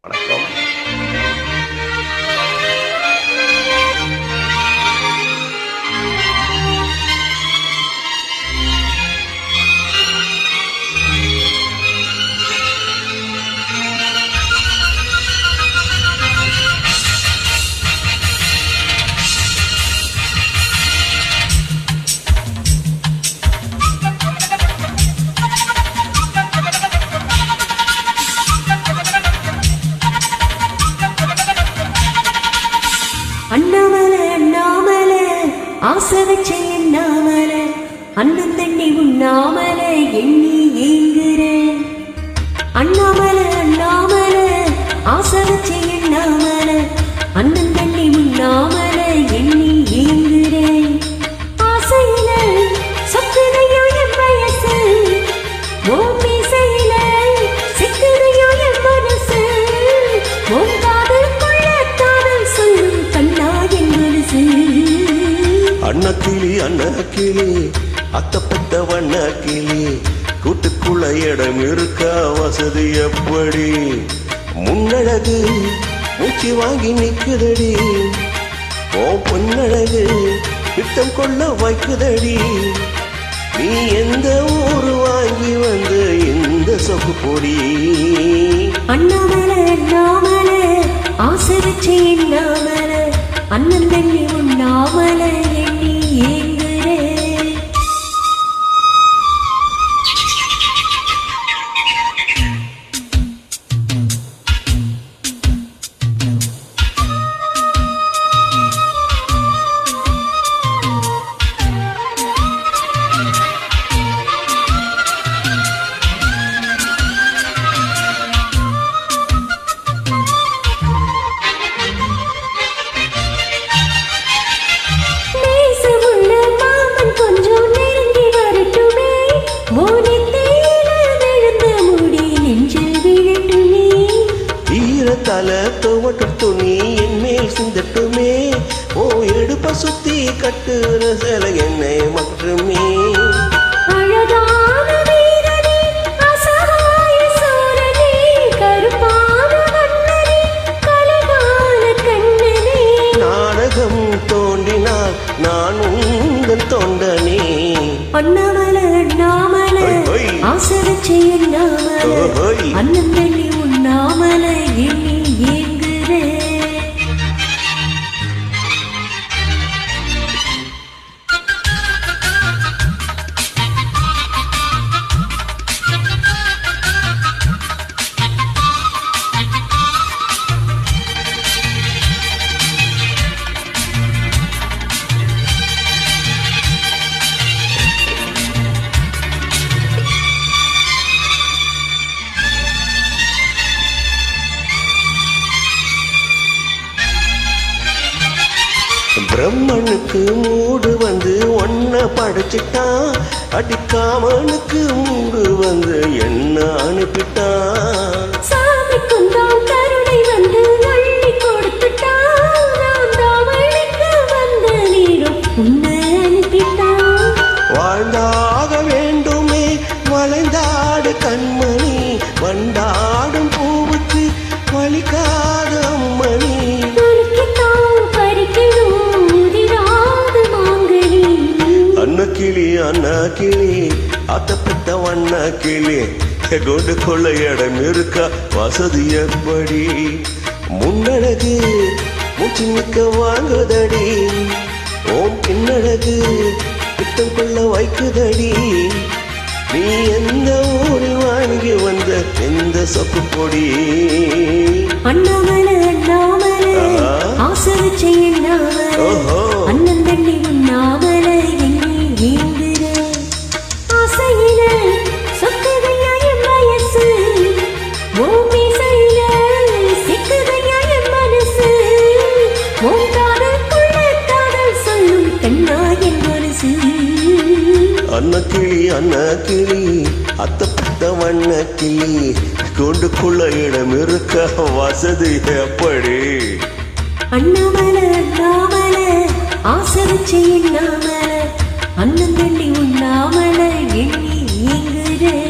வணக்கம். அண்ணாமலை அண்ணாமலை ஆசை வச்ச எண்ணாமலை அண்ணன் தண்ணி உண்ணாமலை எண்ணி ஏங்குறேன். அண்ணாமலை அண்ணாமலை ஆசை வச்ச எண்ணாமலை அண்ணன் தண்ணி உண்ணாமலை எண்ணி ஏங்குறேன். ஆசையில சொக்குதையோ என் வயசு, ஓம் மீசையில சிக்குதையோ என் மனசு, ஓம் அன்னக்கிளி அன்னக்கிளி அத்தப்பட்ட வண்ணக்கிளி கூட்டுக்குள்ள இடம் இருக்க வசதி எப்படி? முன்னழகு மூச்சு வாங்கி நிக்குதடி, ஓ பொன்னழகு பித்தம் கொள்ள வைக்குதடி. நீ எந்த ஊரு வாங்கி வந்து இந்த சொகு பொடி? அண்ணாமலை அண்ணாமலை ஆசை வச்சு எண்ணாமலை அண்ணன் தண்ணி உண்ணாமலை எண்ணி ஏங்குறேன். தல துவட்டும் துணி என் மேல் சிந்தட்டுமே, ஓ எடுப்ப சுத்தி கட்டுற சில என்னை மட்டுமே. அழகான வீரனே அசகாய சூரனே கருப்பான வண்ணனே கலகால கண்ணனே, நாடகம் தோண்டினால் நான் உங்கள் தொண்டனே. அண்ணாமலை அண்ணாமலை ஆசை வச்சு எண்ணாமலை அண்ணன் தண்ணி உண்ணாமலை எண்ணி ஏங்குறேன். பிரம்மனுக்கு மூடு வந்து ஒன்ன படைச்சிட்டான், அடிக்காமனுக்கு மூடு வந்து என்ன அனுப்பிட்டான். சாமிக்கும் தான் கருணை வந்து அள்ளி கொடுத்துட்டான், நான் தாவணிக்கு வந்த நீரும் உன்னை அனுப்பிட்டான். வாழ்ந்தாக வேண்டுமே வளைந்தாடு கண்மணி, வண்டாடும் பூவுக்கு வலிக்காத அம்மணி. அன்னக்கிளி அன்னக்கிளி அத்தப்பட்ட வண்ணக்கிளி கொண்டு கொள்ள இடம் இருக்கா வசதி எப்படி? முன்னழகு மூச்சு நிற்க வாங்குதடி, ஓம் பின்னழகு பித்தம் கொள்ள வைக்குதடி. நீ எந்த ஊரில் வாங்கி வந்த எந்த சொப்பு பொடி? அண்ணாமலை அண்ணாமலை ஆசை வச்ச எண்ணாமலை அண்ணன் தண்ணி உண்ணாமலை எண்ணி ஏங்குறேன். ஆசையில சொக்குதையா என் வயசு, ஓம் மீசையில சிக்குதையா என் மனசு, ஓம் காதலுக்குள்ள காதல் சொல்லும் கண்ணா என் மனசு. அன்னக்கிளி அன்னக்கிளி அத்தப்பட்ட வண்ணக்கிளி கொண்டுக்குள்ள இடம் இருக்க வசதி எப்படி? அண்ணாமலை அண்ணாமலை ஆசை வச்சு எண்ணாமலை அண்ணன் தண்ணி உண்ணாமலை எண்ணி ஏங்குறேன்.